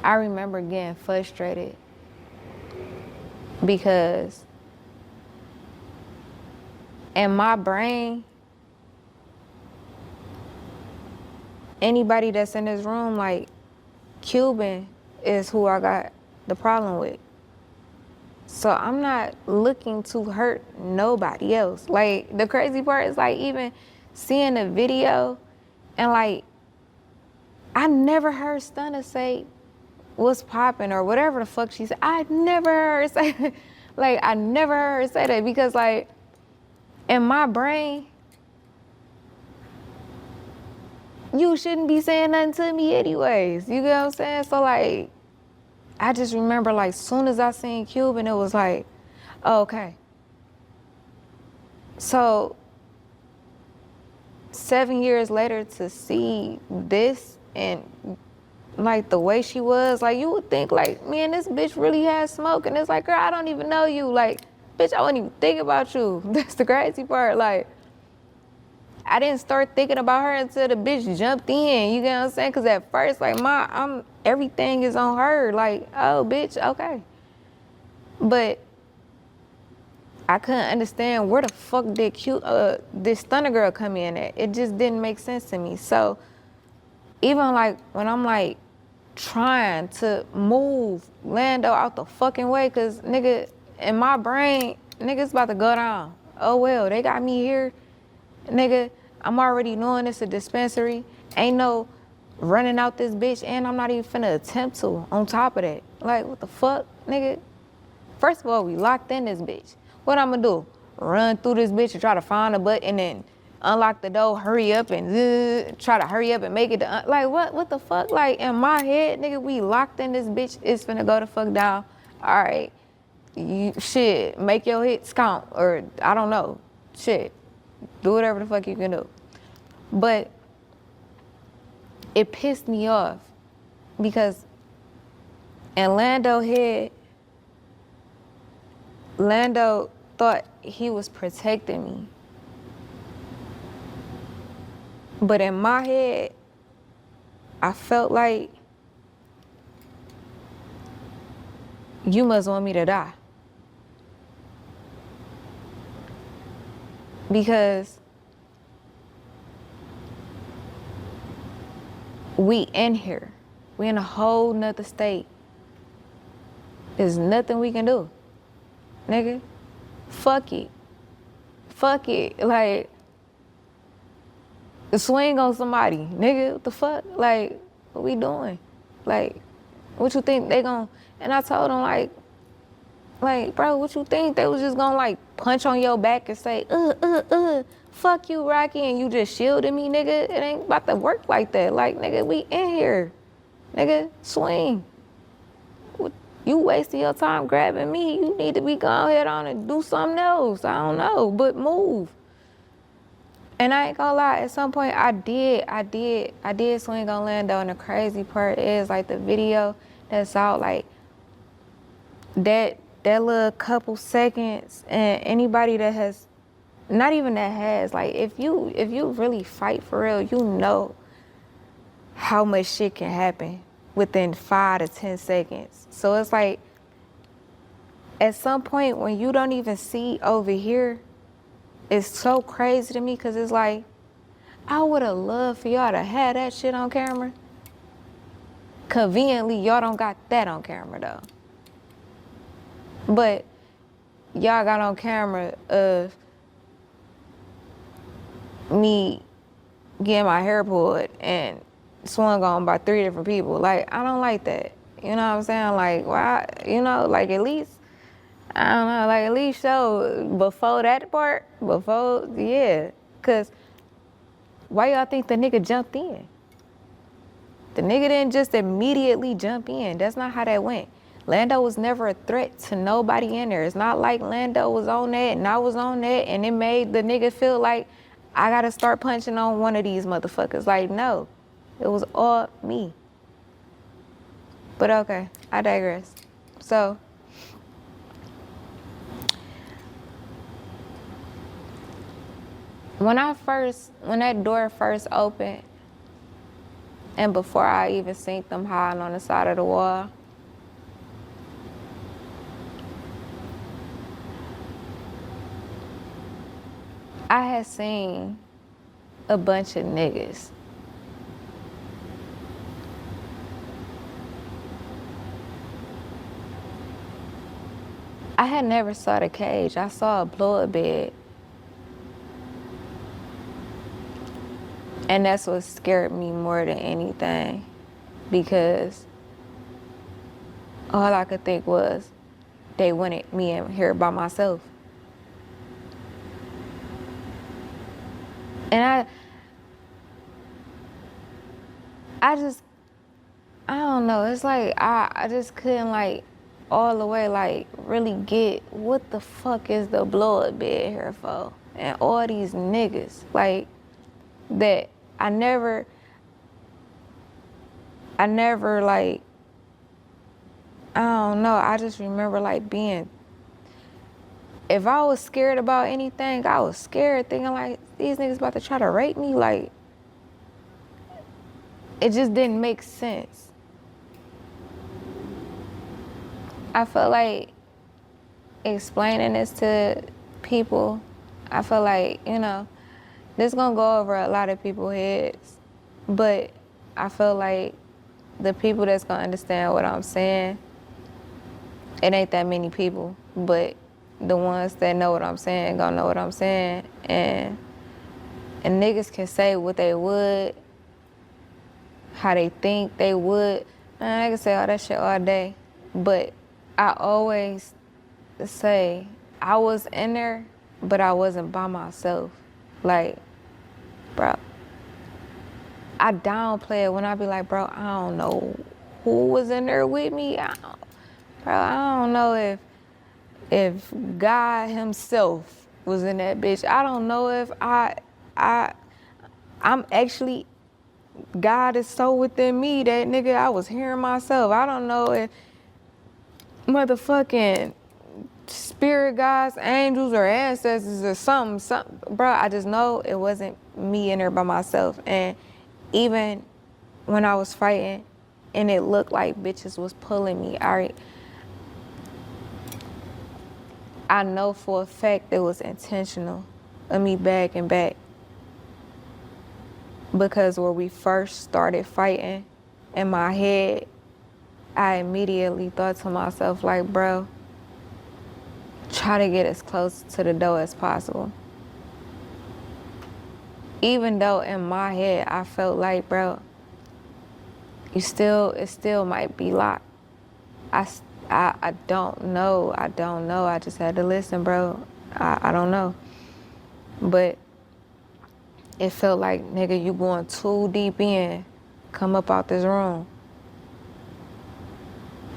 I remember getting frustrated because in my brain, anybody that's in this room, like Cuban is who I got the problem with. So I'm not looking to hurt nobody else. Like the crazy part is like even seeing the video and like I never heard Stunna say what's popping or whatever the fuck she said. I never heard her say like I never heard her say that because like in my brain, you shouldn't be saying nothing to me anyways. You get what I'm saying? So like I just remember like soon as I seen Cuban, it was like, oh, okay. So 7 years later to see this and like the way she was, like you would think like, man, this bitch really has smoke. And it's like, girl, I don't even know you. Like, bitch, I wouldn't even think about you. That's the crazy part. Like, I didn't start thinking about her until the bitch jumped in. You get what I'm saying? Cause at first, like everything is on her. Like, oh, bitch, okay. But I couldn't understand where the fuck did this Stunna girl come in at. It just didn't make sense to me. So even like when I'm like trying to move Lando out the fucking way, cause nigga, in my brain, nigga's about to go down. Oh well, they got me here. Nigga, I'm already knowing it's a dispensary. Ain't no running out this bitch, and I'm not even finna attempt to on top of that. Like, what the fuck, nigga? First of all, we locked in this bitch. What I'm gonna do? Run through this bitch and try to find a button and then unlock the door, hurry up and try to hurry up and make it to, like what the fuck? Like in my head, nigga, we locked in this bitch, it's finna go the fuck down. All right, shit, make your hits count, or I don't know, shit, do whatever the fuck you can do. But it pissed me off because in Lando head, Lando thought he was protecting me. But in my head, I felt like you must want me to die. Because we in here. We in a whole nother state. There's nothing we can do. Nigga, fuck it. Fuck it. Like, swing on somebody. Nigga, what the fuck? Like, what we doing? Like, what you think they gon', and I told him like, bro, what you think? They was just gonna like punch on your back and say, fuck you, Rocky, and you just shielded me, nigga. It ain't about to work like that. Like, nigga, we in here. Nigga, swing. You wasting your time grabbing me. You need to be going ahead on and do something else. I don't know, but move. And I ain't gonna lie, at some point I did swing on Lando, and the crazy part is like the video that's out, like that little couple seconds, and anybody that has, not even that has, like if you really fight for real, you know how much shit can happen within 5 to 10 seconds. So it's like, at some point when you don't even see over here, it's so crazy to me because it's like, I would have loved for y'all to have that shit on camera. Conveniently, y'all don't got that on camera though. But y'all got on camera of me getting my hair pulled and swung on by 3 different people. Like, I don't like that. You know what I'm saying? Like, why, you know, like at least, I don't know, like at least show before that part, yeah. Cause why y'all think the nigga jumped in? The nigga didn't just immediately jump in. That's not how that went. Lando was never a threat to nobody in there. It's not like Lando was on that and I was on that and it made the nigga feel like I gotta start punching on one of these motherfuckers. Like, no, it was all me. But okay, I digress. So, when that door first opened And before I even seen them hiding on the side of the wall, I had seen a bunch of niggas. I had never saw the cage. I saw a blow-up bed. And that's what scared me more than anything, because all I could think was they wanted me in here by myself. And I don't know, it's like I just couldn't like all the way like really get what the fuck is the blow-up bed here for? And all these niggas, like, that I never like, I don't know, I just remember like being, if I was scared about anything, I was scared thinking like, these niggas about to try to rape me, like, it just didn't make sense. I feel like explaining this to people, I feel like, you know, this gonna go over a lot of people's heads, but I feel like the people that's gonna understand what I'm saying, it ain't that many people, but the ones that know what I'm saying gonna know what I'm saying. And niggas can say what they would, how they think they would. Man, I can say all that shit all day, but I always say I was in there, but I wasn't by myself. Like, bro, I downplay it when I be like, bro, I don't know who was in there with me. I don't know if God himself was in that bitch. I don't know if I'm actually, God is so within me that nigga I was hearing myself. I don't know if motherfucking spirit guides, angels, or ancestors or something. Bro, I just know it wasn't me in there by myself. And even when I was fighting and it looked like bitches was pulling me, I know for a fact it was intentional of me backing back. Because when we first started fighting, in my head, I immediately thought to myself, like, bro, try to get as close to the door as possible. Even though in my head, I felt like, bro, it still might be locked. I don't know. I just had to listen, bro. I don't know. But it felt like, nigga, you going too deep in. Come up out this room.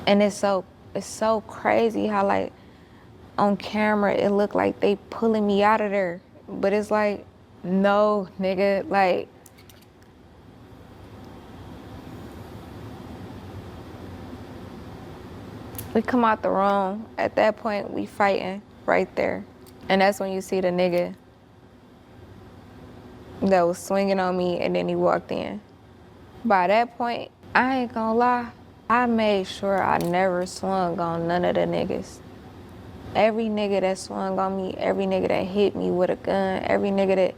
And it's so crazy how, like, on camera, it looked like they pulling me out of there. But it's like, no, nigga, like, we come out the room. At that point, we fighting right there. And that's when you see the nigga that was swinging on me, and then he walked in. By that point, I ain't gonna lie, I made sure I never swung on none of the niggas. Every nigga that swung on me, every nigga that hit me with a gun, every nigga that,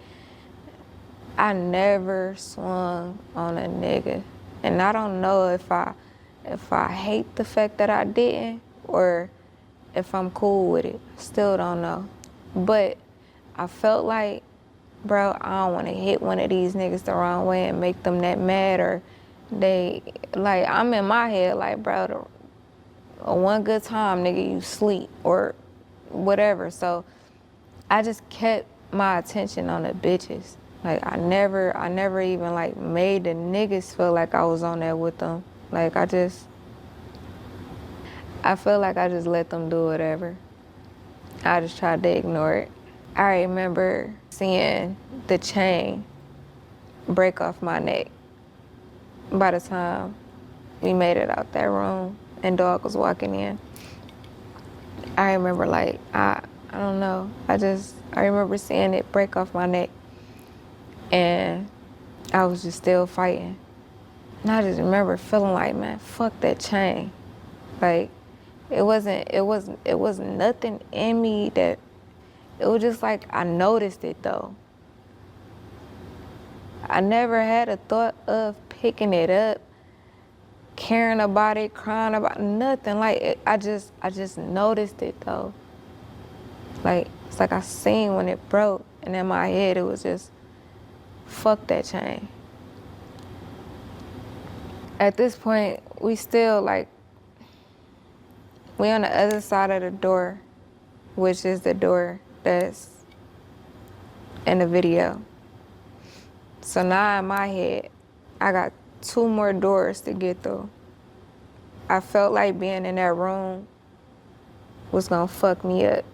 I never swung on a nigga. And I don't know if I hate the fact that I didn't, or if I'm cool with it. Still don't know. But I felt like, bro, I don't want to hit one of these niggas the wrong way and make them that mad, or they, like, I'm in my head like, bro, one good time, nigga, you sleep, or whatever. So I just kept my attention on the bitches. Like, I never even like made the niggas feel like I was on there with them. Like, I feel like I just let them do whatever. I just tried to ignore it. I remember seeing the chain break off my neck by the time we made it out that room and dog was walking in. I remember, like, I don't know. I remember seeing it break off my neck, and I was just still fighting. And I just remember feeling like, man, fuck that chain. Like, it was nothing in me that, it was just like I noticed it though. I never had a thought of picking it up, caring about it, crying about nothing. Like I just noticed it though. Like it's like I seen when it broke, and in my head it was just, fuck that chain. At this point, we still like, we on the other side of the door, which is the door that's in the video. So now in my head, I got 2 more doors to get through. I felt like being in that room was gonna fuck me up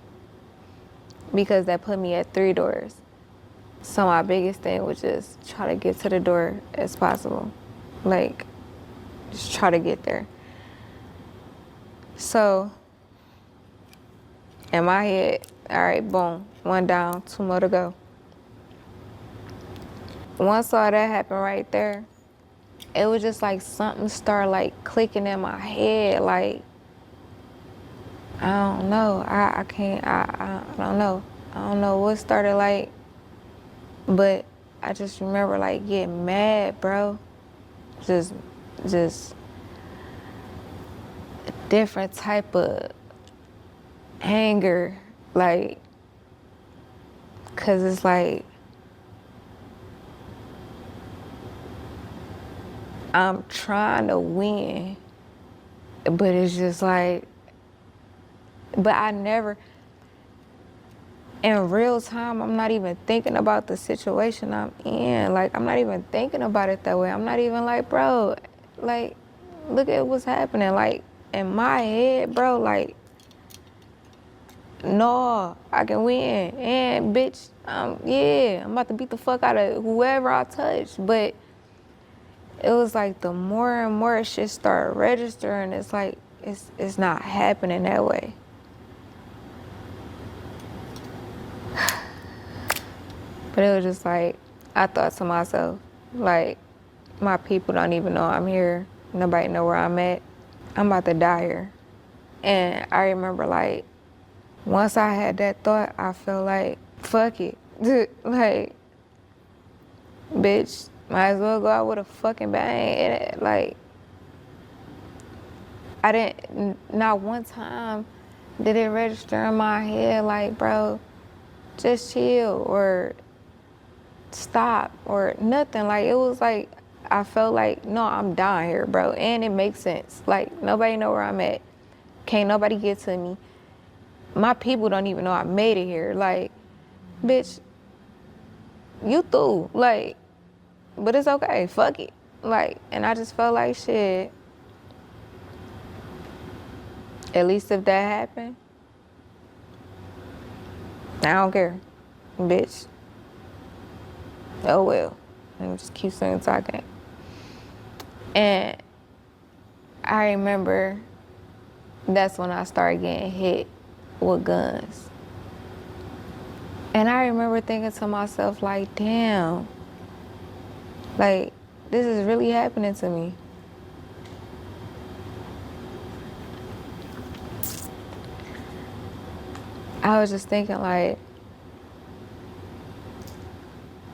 because that put me at 3 doors. So my biggest thing was just try to get to the door as possible. Like, just try to get there. So, in my head, all right, boom, 1 down, 2 more to go. Once all that happened right there, it was just like something started like clicking in my head. Like, I don't know, I can't, I don't know. I don't know what started like, but I just remember like getting mad, bro. Just a different type of anger, like, cause it's like, I'm trying to win, but it's just like, but I never, in real time, I'm not even thinking about the situation I'm in. Like, I'm not even thinking about it that way. I'm not even like, bro, like, look at what's happening. Like, in my head, bro, like, no, I can win. And bitch, yeah, I'm about to beat the fuck out of whoever I touch. But it was like the more and more shit started registering, it's like, it's not happening that way. But it was just like, I thought to myself, like, my people don't even know I'm here. Nobody know where I'm at. I'm about to die here. And I remember, like, once I had that thought, I felt like, fuck it. Like, bitch, might as well go out with a fucking bang. And like, I didn't, not one time did it register in my head, like, bro, just chill or stop or nothing. Like, it was like, I felt like, no, I'm dying here, bro. And it makes sense. Like, nobody know where I'm at. Can't nobody get to me. My people don't even know I made it here. Like, bitch, you through. Like, but it's okay, fuck it. Like, and I just felt like, shit, at least if that happened, I don't care, bitch. Oh well, let me just keep saying talking. And I remember that's when I started getting hit with guns. And I remember thinking to myself, like, damn, like, this is really happening to me. I was just thinking, like,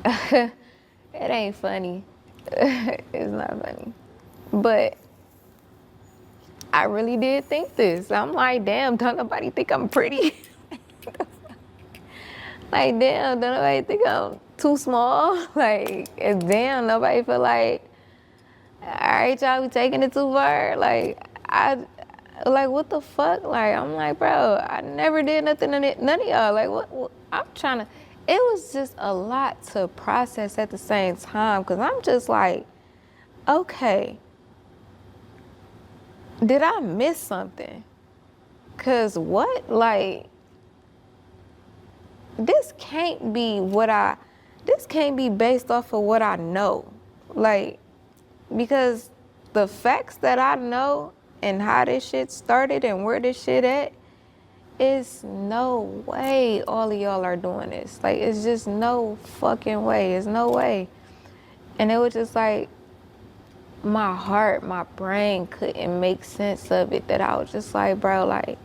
it ain't funny. It's not funny. But I really did think this. I'm like, damn, don't nobody think I'm pretty? Like, damn, don't nobody think I'm too small? Like, and damn, nobody feel like, all right, y'all, we taking it too far? Like, like, what the fuck? Like, I'm like, bro, I never did nothing to none of y'all. Like, what I'm trying to, it was just a lot to process at the same time, because I'm just like, okay, did I miss something? Because what? Like, this can't be based off of what I know. Like, because the facts that I know and how this shit started and where this shit at, is no way all of y'all are doing this. Like, it's just no fucking way. It's no way. And it was just like, my heart, my brain couldn't make sense of it, that I was just like, bro, like,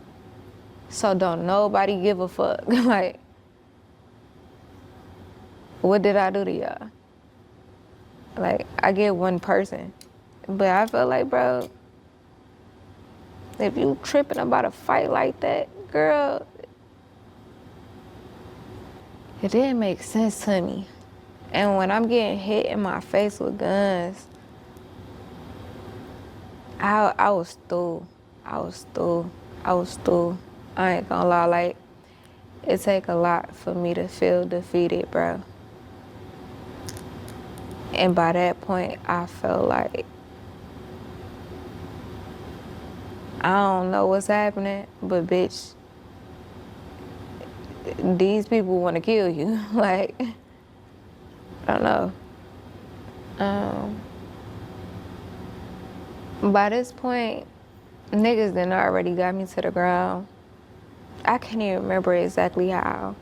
so don't nobody give a fuck. Like, what did I do to y'all? Like, I get one person, but I feel like, bro, if you tripping about a fight like that, girl, it didn't make sense to me. And when I'm getting hit in my face with guns, I was through. I was through. I was through. I ain't gonna lie, like, it take a lot for me to feel defeated, bro. And by that point, I felt like, I don't know what's happening, but bitch, these people want to kill you. Like, I don't know. By this point, niggas done already got me to the ground. I can't even remember exactly how.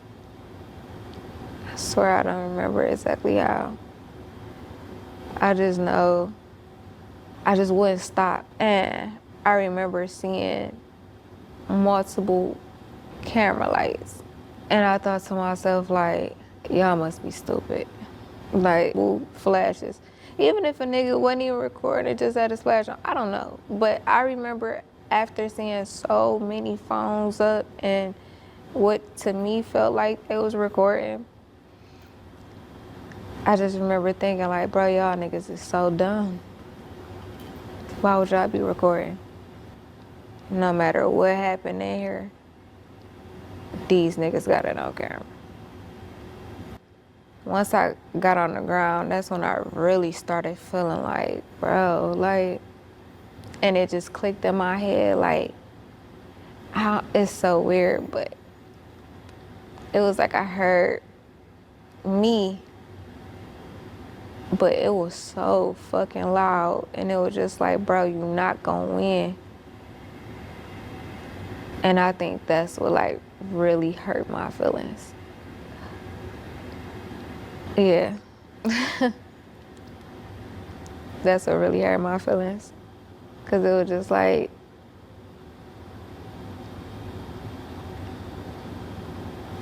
I swear I don't remember exactly how. I just know I just wouldn't stop. And I remember seeing multiple camera lights. And I thought to myself, like, y'all must be stupid. Like, flashes. Even if a nigga wasn't even recording, just had his flash on, I don't know. But I remember after seeing so many phones up and what to me felt like they was recording, I just remember thinking like, bro, y'all niggas is so dumb. Why would y'all be recording? No matter what happened in here, these niggas got it on camera. Once I got on the ground, that's when I really started feeling like, bro, like, and it just clicked in my head, like, it's so weird, but it was like I heard me, but it was so fucking loud, and it was just like, bro, you not gonna win. And I think that's what like really hurt my feelings. Yeah. That's what really hurt my feelings. Cause it was just like,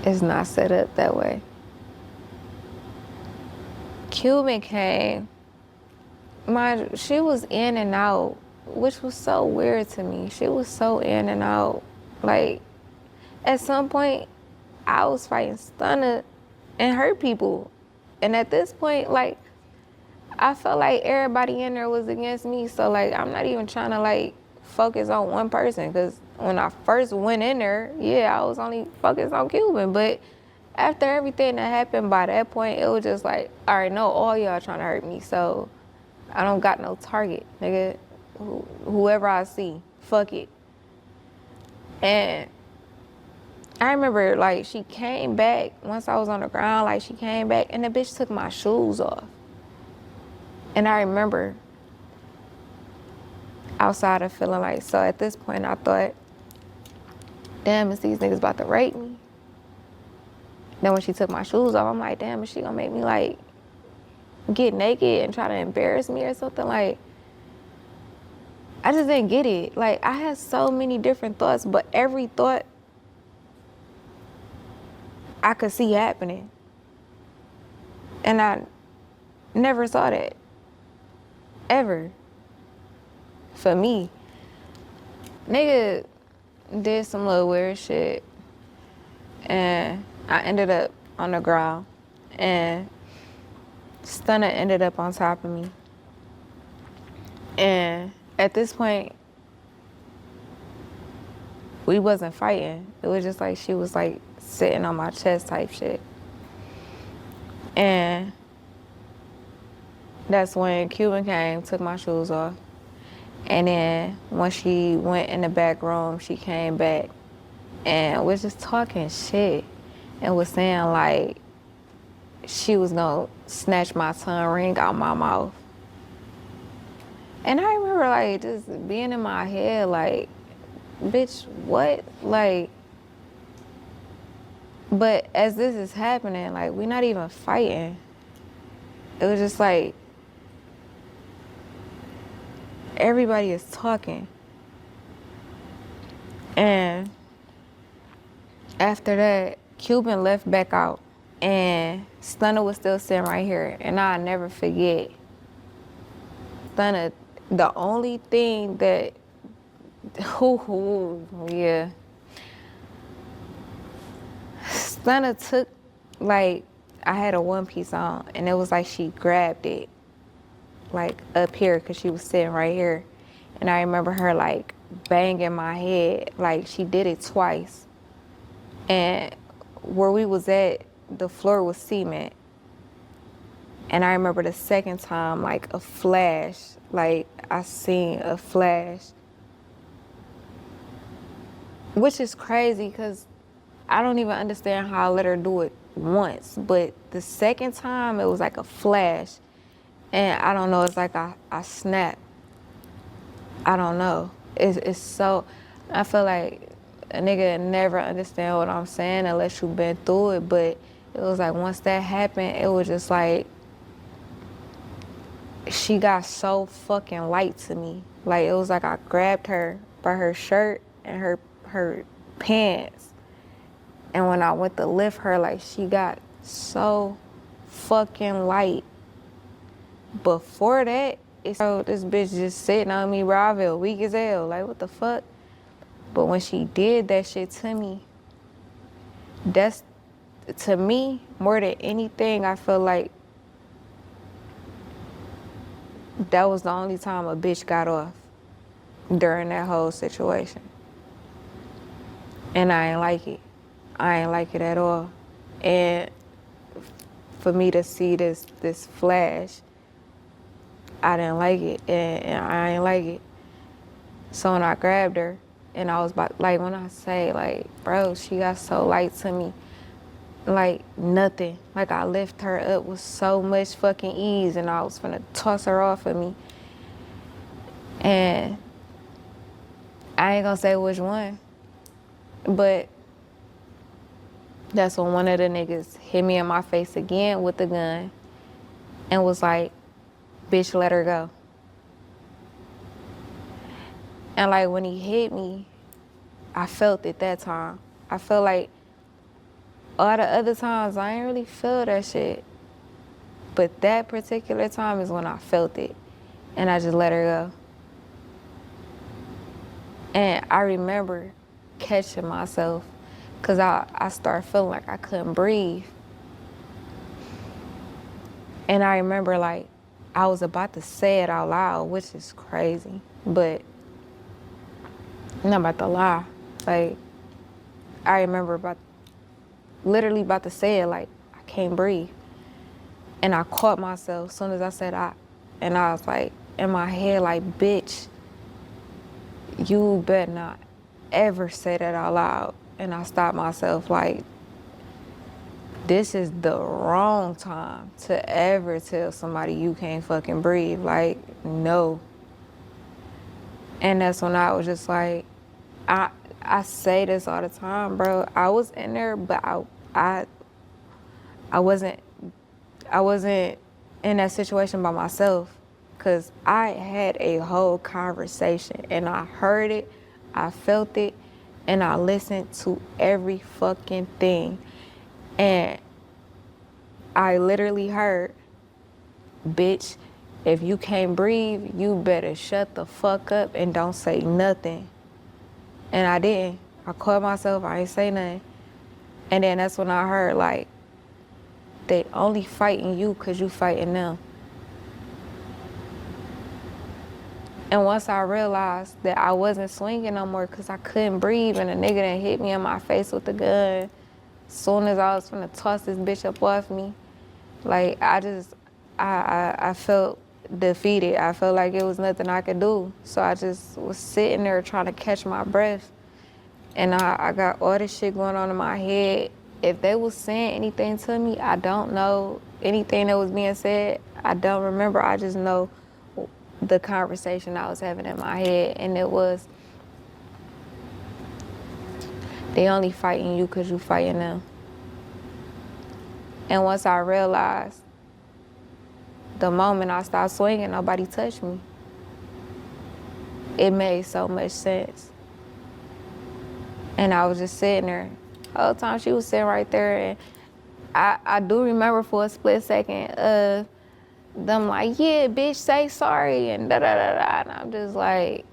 it's not set up that way. Cuban came, she was in and out, which was so weird to me. She was so in and out. Like, at some point, I was fighting Stunner and hurt people. And at this point, like, I felt like everybody in there was against me. So, like, I'm not even trying to, like, focus on one person. Because when I first went in there, yeah, I was only focused on Cuban. But after everything that happened, by that point, it was just like, all right, no, all y'all trying to hurt me. So I don't got no target, nigga. Whoever I see, fuck it. And I remember, like, she came back once I was on the ground, like, she came back and the bitch took my shoes off. And I remember outside of feeling like, so at this point I thought, damn, is these niggas about to rape me? Then when she took my shoes off, I'm like, damn, is she gonna make me like get naked and try to embarrass me or something? Like, I just didn't get it. Like, I had so many different thoughts, but every thought I could see happening. And I never saw that. Ever. For me. Nigga did some little weird shit. And I ended up on the ground. And Stunner ended up on top of me. And at this point, we wasn't fighting. It was just like she was like sitting on my chest type shit. And that's when Cuban came, took my shoes off. And then when she went in the back room, she came back and was just talking shit and was saying like she was gonna snatch my tongue ring out my mouth. And I remember like just being in my head like, bitch, what? Like, but as this is happening, like, we're not even fighting. It was just like, everybody is talking. And after that, Cuban left back out, and Stunner was still sitting right here, and I'll never forget. Stunner, the only thing that, yeah. Stunner took, like, I had a one piece on, and it was like she grabbed it, like up here, because she was sitting right here. And I remember her like banging my head, like she did it twice. And where we was at, the floor was cement. And I remember the second time, like a flash, like I seen a flash. Which is crazy, because I don't even understand how I let her do it once. But the second time, it was like a flash. And I don't know, it's like I snapped. I don't know. It's so, I feel like a nigga never understand what I'm saying unless you've been through it. But it was like once that happened, it was just like, she got so fucking light to me. Like, it was like I grabbed her by her shirt and her pants. And when I went to lift her, like, she got so fucking light. Before that, it's so this bitch just sitting on me, bro. I feel weak as hell. Like, what the fuck? But when she did that shit to me, that's, to me, more than anything, I feel like that was the only time a bitch got off during that whole situation. And I ain't like it. I ain't like it at all. And for me to see this flash, I didn't like it, and I ain't like it. So when I grabbed her, and I was about, like, when I say, like, bro, she got so light to me, like nothing. Like, I lift her up with so much fucking ease, and I was finna toss her off of me. And I ain't gonna say which one, but that's when one of the niggas hit me in my face again with the gun and was like, bitch, let her go. And like when he hit me, I felt it that time. I felt like all the other times I ain't really feel that shit. But that particular time is when I felt it. And I just let her go. And I remember catching myself, because I started feeling like I couldn't breathe. And I remember, like, I was about to say it out loud, which is crazy, but I'm not about to lie. Like, I remember literally about to say it, like, I can't breathe. And I caught myself as soon as I said and I was like, in my head, like, bitch, you better not ever say that out loud. And I stopped myself, like, this is the wrong time to ever tell somebody you can't fucking breathe. Like, no. And that's when I was just like, I say this all the time, bro. I was in there, but I wasn't in that situation by myself, because I had a whole conversation and I heard it, I felt it, and I listened to every fucking thing. And I literally heard, bitch, if you can't breathe, you better shut the fuck up and don't say nothing. And I didn't. I caught myself, I ain't say nothing. And then that's when I heard, like, they only fighting you because you fighting them. And once I realized that I wasn't swinging no more because I couldn't breathe, and a nigga done hit me in my face with the gun, as soon as I was finna toss this bitch up off me, like, I felt defeated. I felt like it was nothing I could do. So I just was sitting there trying to catch my breath. And I got all this shit going on in my head. If they was saying anything to me, I don't know anything that was being said. I don't remember. I just know the conversation I was having in my head. And it was, they only fighting you because you fighting them. And once I realized, the moment I stopped swinging, nobody touched me. it made so much sense. And I was just sitting there. The whole time she was sitting right there, and I do remember for a split second, them like, yeah, bitch, say sorry, and da da da da. And I'm just like,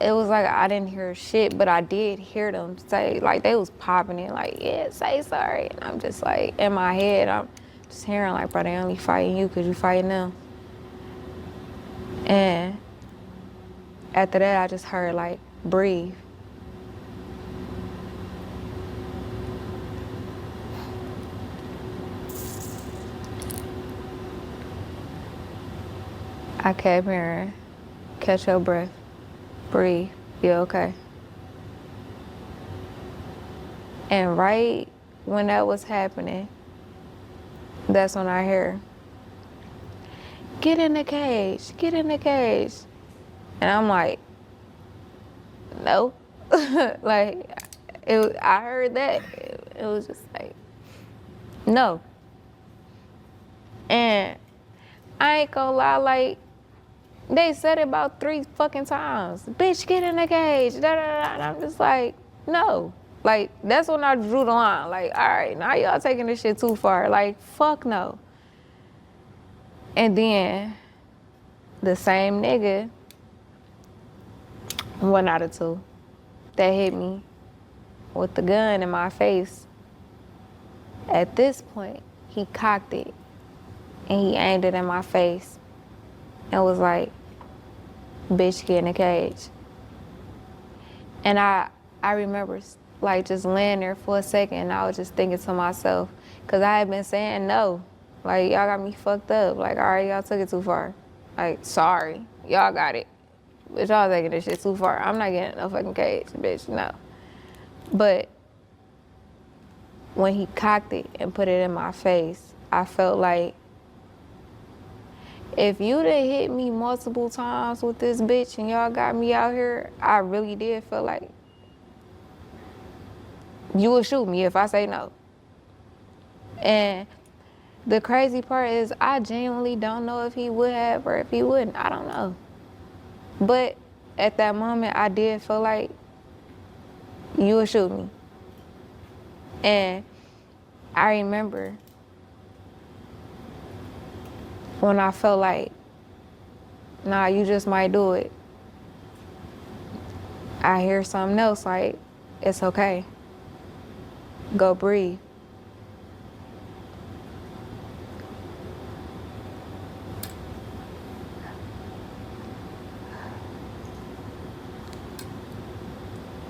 it was like I didn't hear shit, but I did hear them say, like, they was popping it, like, yeah, say sorry. And I'm just like, in my head, I'm just hearing, like, bro, they only fighting you because you fighting them. And after that, I just heard, like, breathe. I kept hearing, catch your breath, breathe, you okay? And right when that was happening, that's when I hear, get in the cage, get in the cage. And I'm like, no. Like, I heard that. It was just like, no. And I ain't gonna lie, like, they said it about 3 fucking times. Bitch, get in the cage. Da, da, da. And I'm just like, no. Like, that's when I drew the line. Like, all right, now y'all taking this shit too far. Like, fuck no. And then the same nigga, one out of 2, that hit me with the gun in my face. At this point, he cocked it and he aimed it in my face and was like, bitch, get in the cage. And I remember like just laying there for a second and I was just thinking to myself, cause I had been saying no. Like, y'all got me fucked up. Like, all right, y'all took it too far. Like, sorry, y'all got it. But y'all taking this shit too far. I'm not getting in no fucking cage, bitch, no. But when he cocked it and put it in my face, I felt like if you done hit me multiple times with this bitch and y'all got me out here, I really did feel like you would shoot me if I say no. And the crazy part is I genuinely don't know if he would have or if he wouldn't. I don't know. But at that moment, I did feel like you would shoot me. And I remember when I felt like, nah, you just might do it. I hear something else like, it's okay. Go breathe.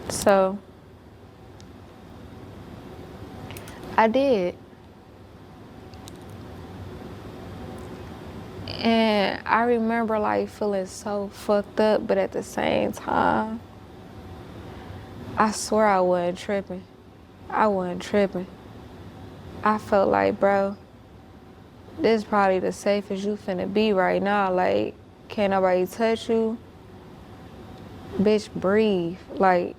So I did. And I remember like feeling so fucked up, but at the same time, I swear I wasn't tripping. I wasn't tripping. I felt like, bro, this is probably the safest you finna be right now. Like, can't nobody touch you. Bitch, breathe. Like,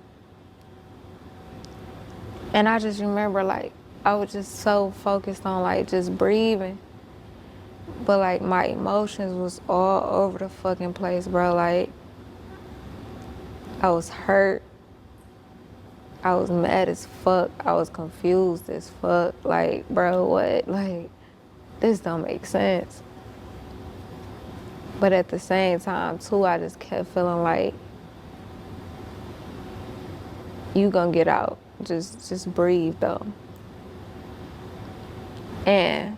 and I just remember like, I was just so focused on like just breathing. But like my emotions was all over the fucking place, bro. Like, I was hurt. I was mad as fuck. I was confused as fuck. Like, bro, what? Like, this don't make sense. But at the same time, too, I just kept feeling like, you gonna get out. Just breathe, though. And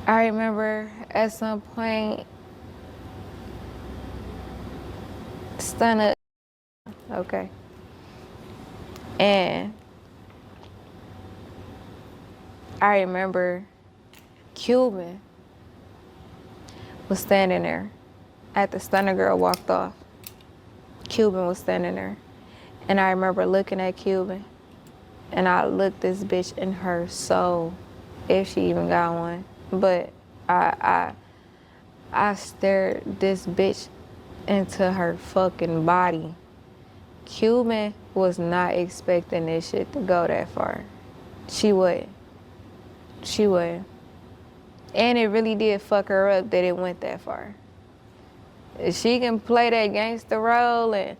I remember at some point, stunner, okay. And I remember Cuban was standing there. After Stunner Girl walked off, Cuban was standing there. And I remember looking at Cuban, and I looked this bitch in her soul, if she even got one. But I stared this bitch into her fucking body. Cuban was not expecting this shit to go that far. She wouldn't. She wouldn't. And it really did fuck her up that it went that far. If she can play that gangster role and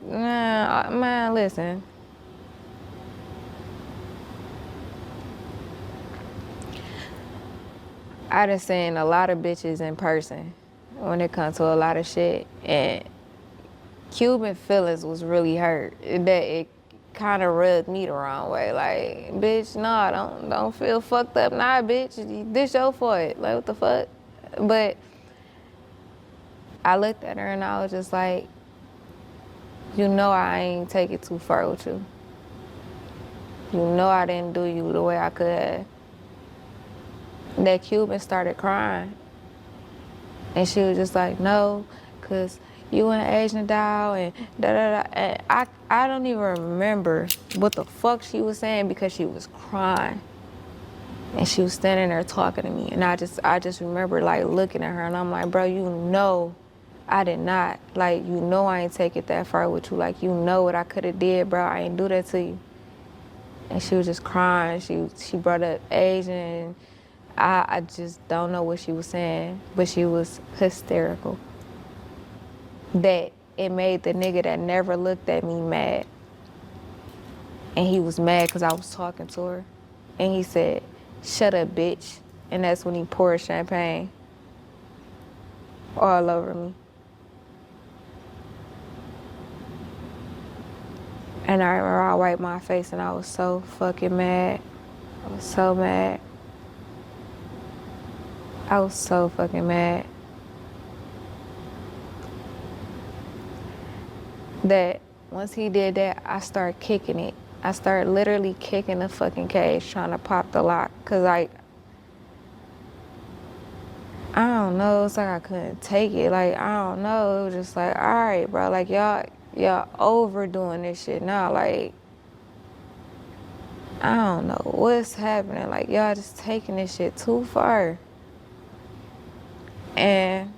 nah, man, listen. I done seen a lot of bitches in person when it comes to a lot of shit, and Cuban feelings was really hurt. That it kind of rubbed me the wrong way. Like, bitch, nah, don't feel fucked up. Nah, bitch, this your fault. Like, what the fuck? But I looked at her and I was just like, you know I ain't take it too far with you. You know I didn't do you the way I could have. That Cuban started crying. And she was just like, no, because you and Asian doll and da-da-da. And I don't even remember what the fuck she was saying because she was crying. And she was standing there talking to me. And I just remember like looking at her and I'm like, bro, you know I did not. Like, you know I ain't take it that far with you. Like, you know what I could have did, bro. I ain't do that to you. And she was just crying. She brought up Asian. I just don't know what she was saying, but she was hysterical. That it made the nigga that never looked at me mad. And he was mad because I was talking to her. And he said, shut up, bitch. And that's when he poured champagne all over me. And I remember I wiped my face and I was so fucking mad. I was so mad. I was so fucking mad. That once he did that, I started kicking it. I started literally kicking the fucking cage, trying to pop the lock. Cause like, I don't know, it's like I couldn't take it. Like, I don't know, it was just like, all right, bro, like y'all overdoing this shit now. Like, I don't know what's happening. Like, y'all just taking this shit too far. And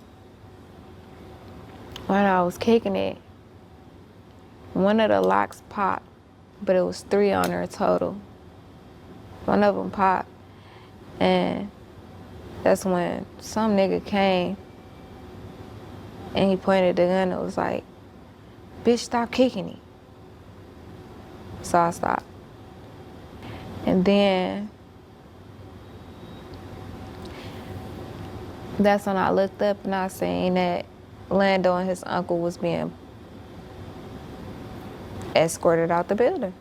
when I was kicking it, one of the locks popped, but it was 3 on there total. One of them popped, and that's when some nigga came and he pointed the gun and was like, bitch, stop kicking it. So I stopped. And then that's when I looked up and I seen that Lando and his uncle was being escorted out the building.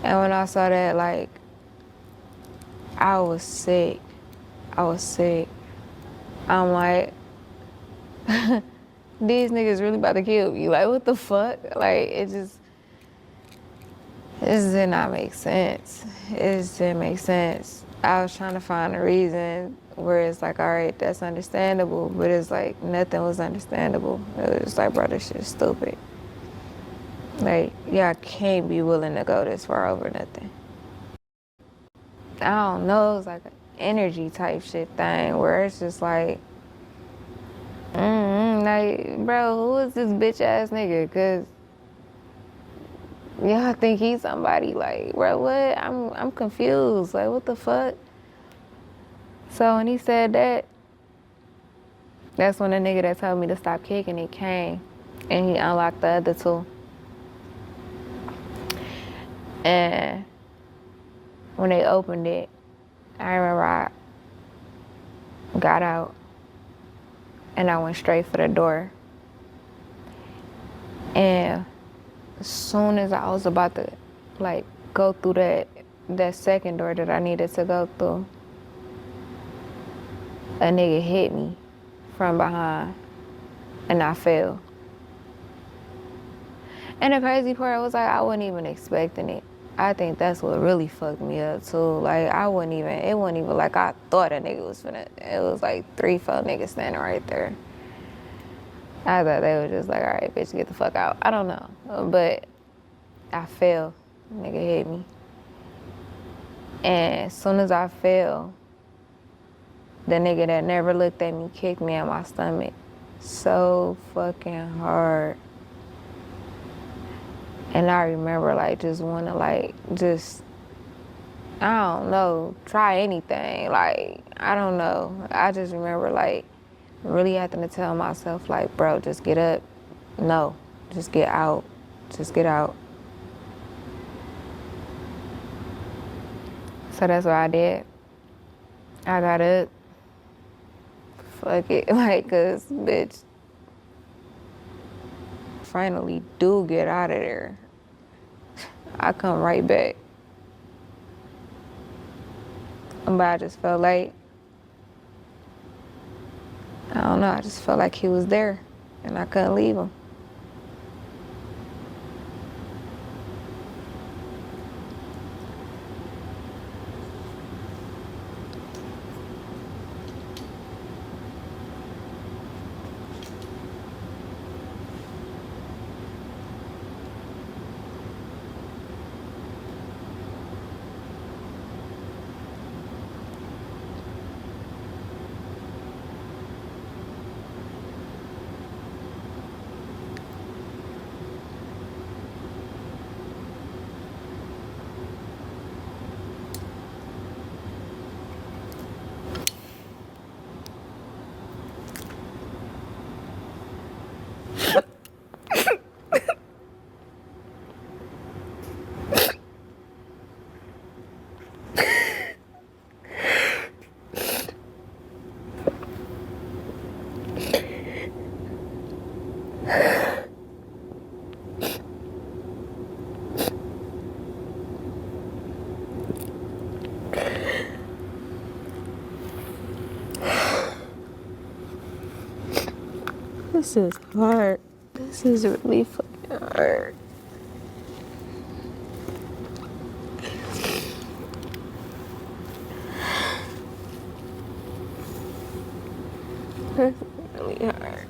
And when I saw that, like, I was sick. I was sick. I'm like, these niggas really about to kill me. Like, what the fuck? Like, it just did not make sense. It just didn't make sense. I was trying to find a reason where it's like, all right, that's understandable, but it's like nothing was understandable. It was just like, bro, this shit is stupid. Like, y'all can't be willing to go this far over nothing. I don't know, it's like an energy type shit thing where it's just like, like, bro, who is this bitch ass nigga? Cause y'all think he's somebody. Like, bro, what? I'm confused. Like, what the fuck? So when he said that, that's when the nigga that told me to stop kicking it came, and he unlocked the other 2. And when they opened it, I remember I got out and I went straight for the door. And as soon as I was about to like go through that second door that I needed to go through, a nigga hit me from behind and I fell. And the crazy part was like, I wasn't even expecting it. I think that's what really fucked me up too. Like, it wasn't even like I thought a nigga was finna, it was like 3, 4 niggas standing right there. I thought they were just like, all right, bitch, get the fuck out. I don't know, but I fell, nigga hit me. And as soon as I fell, the nigga that never looked at me kicked me in my stomach so fucking hard. And I remember like just wanna like just I don't know, try anything. Like, I don't know. I just remember like really having to tell myself like, bro, just get up. No, just get out. Just get out. So that's what I did. I got up. Fuck it. Like, cause bitch, finally do get out of there. I come right back. But I just felt like, I don't know, I just felt like he was there and I couldn't leave him. This is hard. This is really fucking hard. This is really hard.